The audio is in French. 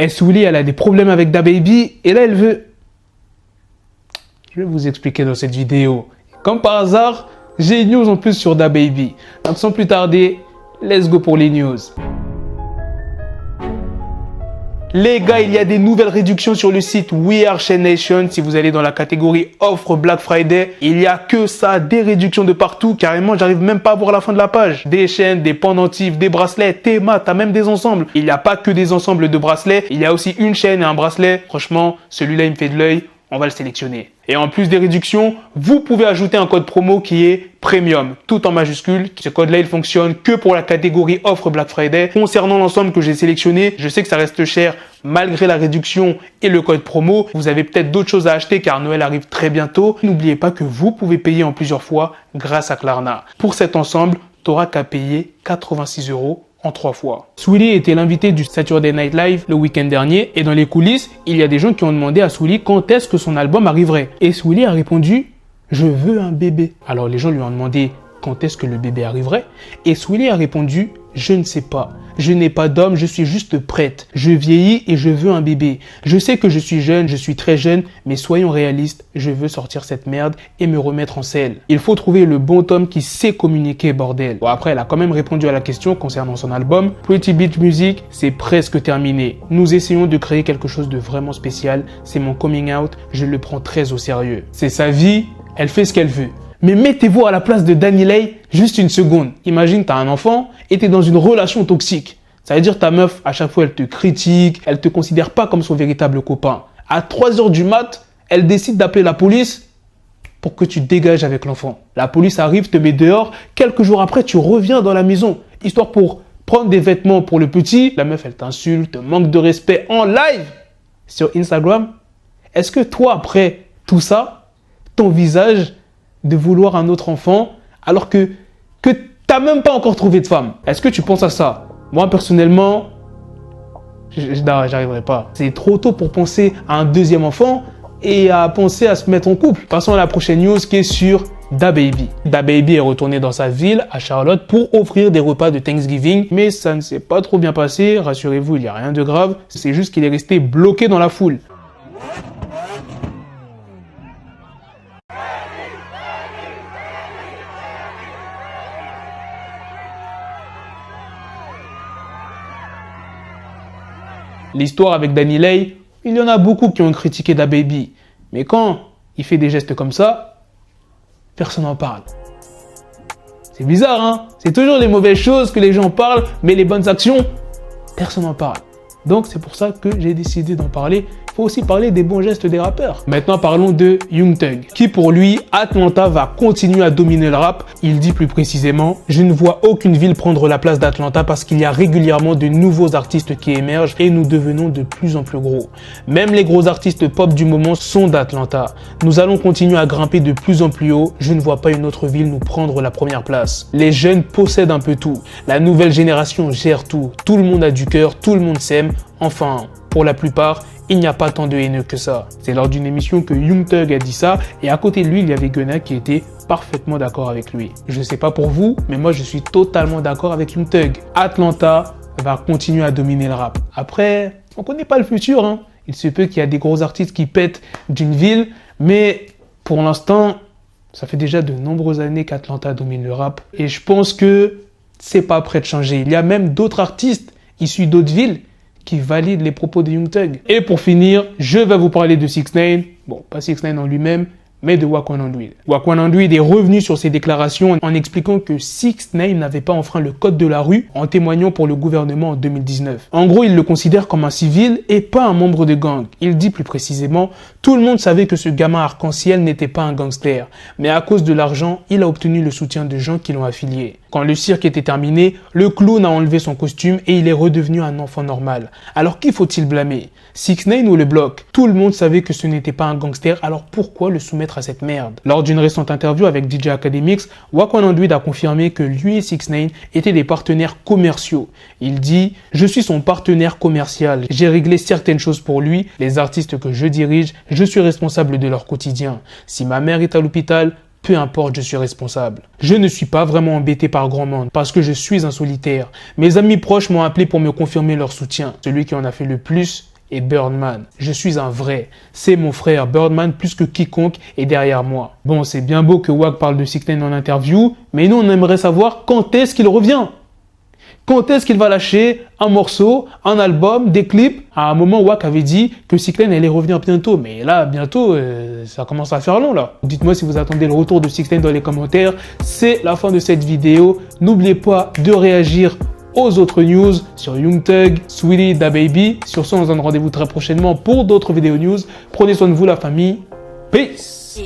Souli, elle a des problèmes avec DaBaby et là elle veut... Je vais vous expliquer dans cette vidéo. Comme par hasard, j'ai une news en plus sur DaBaby. Donc sans plus tarder, let's go pour les news. Les gars, il y a des nouvelles réductions sur le site We Are Chain Nation. Si vous allez dans la catégorie offre Black Friday, il n'y a que ça, des réductions de partout. Carrément, j'arrive même pas à voir la fin de la page. Des chaînes, des pendentifs, des bracelets, Théma, t'as même des ensembles. Il n'y a pas que des ensembles de bracelets, il y a aussi une chaîne et un bracelet. Franchement, celui-là, il me fait de l'œil. On va le sélectionner. Et en plus des réductions, vous pouvez ajouter un code promo qui est Premium, tout en majuscule. Ce code-là, il fonctionne que pour la catégorie offre Black Friday. Concernant l'ensemble que j'ai sélectionné, je sais que ça reste cher malgré la réduction et le code promo. Vous avez peut-être d'autres choses à acheter car Noël arrive très bientôt. N'oubliez pas que vous pouvez payer en plusieurs fois grâce à Klarna. Pour cet ensemble, tu n'auras qu'à payer 86 € en 3 fois. Souli était l'invité du Saturday Night Live le week-end dernier et dans les coulisses, il y a des gens qui ont demandé à Souli quand est-ce que son album arriverait. Et Souli a répondu « Je veux un bébé ». Alors les gens lui ont demandé quand est-ce que le bébé arriverait et Souli a répondu « Je ne sais pas. Je n'ai pas d'homme, je suis juste prête. Je vieillis et je veux un bébé. Je sais que je suis jeune, je suis très jeune, mais soyons réalistes, je veux sortir cette merde et me remettre en selle. Il faut trouver le bon homme qui sait communiquer, bordel. » Bon, après, elle a quand même répondu à la question concernant son album. Pretty Beach Music, c'est presque terminé. Nous essayons de créer quelque chose de vraiment spécial. C'est mon coming out, je le prends très au sérieux. C'est sa vie, elle fait ce qu'elle veut. Mais mettez-vous à la place de DaniLeigh juste une seconde. Imagine, tu as un enfant et tu es dans une relation toxique. Ça veut dire ta meuf, à chaque fois, elle te critique, elle te considère pas comme son véritable copain. À 3 h du mat, elle décide d'appeler la police pour que tu dégages avec l'enfant. La police arrive, te met dehors. Quelques jours après, tu reviens dans la maison, histoire pour prendre des vêtements pour le petit. La meuf, elle t'insulte, manque de respect en live sur Instagram. Est-ce que toi, après tout ça, t'envisages de vouloir un autre enfant alors que t'as même pas encore trouvé de femme? Est-ce que tu penses à ça? Moi, personnellement, j'arriverai pas. C'est trop tôt pour penser à un deuxième enfant et à penser à se mettre en couple. Passons à la prochaine news qui est sur DaBaby. DaBaby est retourné dans sa ville, à Charlotte, pour offrir des repas de Thanksgiving. Mais ça ne s'est pas trop bien passé. Rassurez-vous, il n'y a rien de grave. C'est juste qu'il est resté bloqué dans la foule. L'histoire avec DaniLeigh, il y en a beaucoup qui ont critiqué DaBaby. Mais quand il fait des gestes comme ça, personne n'en parle. C'est bizarre, hein? C'est toujours les mauvaises choses que les gens parlent, mais les bonnes actions, personne n'en parle. Donc c'est pour ça que j'ai décidé d'en parler. Il faut aussi parler des bons gestes des rappeurs. Maintenant parlons de Young Thug, qui pour lui, Atlanta va continuer à dominer le rap. Il dit plus précisément, je ne vois aucune ville prendre la place d'Atlanta parce qu'il y a régulièrement de nouveaux artistes qui émergent et nous devenons de plus en plus gros. Même les gros artistes pop du moment sont d'Atlanta. Nous allons continuer à grimper de plus en plus haut. Je ne vois pas une autre ville nous prendre la première place. Les jeunes possèdent un peu tout. La nouvelle génération gère tout. Tout le monde a du cœur, tout le monde s'aime. Enfin, pour la plupart, il n'y a pas tant de haineux que ça. C'est lors d'une émission que Young Thug a dit ça et à côté de lui, il y avait Gunna qui était parfaitement d'accord avec lui. Je ne sais pas pour vous, mais moi je suis totalement d'accord avec Young Thug. Atlanta va continuer à dominer le rap. Après, on ne connaît pas le futur, hein. Il se peut qu'il y a des gros artistes qui pètent d'une ville, mais pour l'instant, ça fait déjà de nombreuses années qu'Atlanta domine le rap et je pense que c'est pas prêt de changer. Il y a même d'autres artistes issus d'autres villes qui valide les propos de Young Thug. Et pour finir, je vais vous parler de 6ix9ine. Bon, pas 6ix9ine en lui-même, mais de Wack 100. Wack 100 est revenu sur ses déclarations en expliquant que 6ix9ine n'avait pas enfreint le code de la rue en témoignant pour le gouvernement en 2019. En gros, il le considère comme un civil et pas un membre de gang. Il dit plus précisément, tout le monde savait que ce gamin arc-en-ciel n'était pas un gangster, mais à cause de l'argent, il a obtenu le soutien de gens qui l'ont affilié. Quand le cirque était terminé, le clown a enlevé son costume et il est redevenu un enfant normal. Alors qui faut-il blâmer? 6ix9ine ou le bloc? Tout le monde savait que ce n'était pas un gangster, alors pourquoi le soumettre à cette merde? Lors d'une récente interview avec DJ Academics, Wack 100 a confirmé que lui et 6ix9ine étaient des partenaires commerciaux. Il dit « Je suis son partenaire commercial. J'ai réglé certaines choses pour lui. Les artistes que je dirige, je suis responsable de leur quotidien. Si ma mère est à l'hôpital, peu importe, je suis responsable. Je ne suis pas vraiment embêté par grand monde parce que je suis un solitaire. Mes amis proches m'ont appelé pour me confirmer leur soutien. Celui qui en a fait le plus et Birdman. Je suis un vrai. C'est mon frère. Birdman, plus que quiconque, est derrière moi. Bon, c'est bien beau que Wack parle de 6ix9ine en interview, mais nous, on aimerait savoir quand est-ce qu'il revient. Quand est-ce qu'il va lâcher un morceau, un album, des clips? À un moment, Wack avait dit que 6ix9ine allait revenir bientôt. Mais là, bientôt, ça commence à faire long, là. Dites-moi si vous attendez le retour de 6ix9ine dans les commentaires. C'est la fin de cette vidéo. N'oubliez pas de réagir aux autres news sur Young Thug, Saweetie, DaBaby. Sur ce, on se donne rendez-vous très prochainement pour d'autres vidéos news. Prenez soin de vous, la famille. Peace!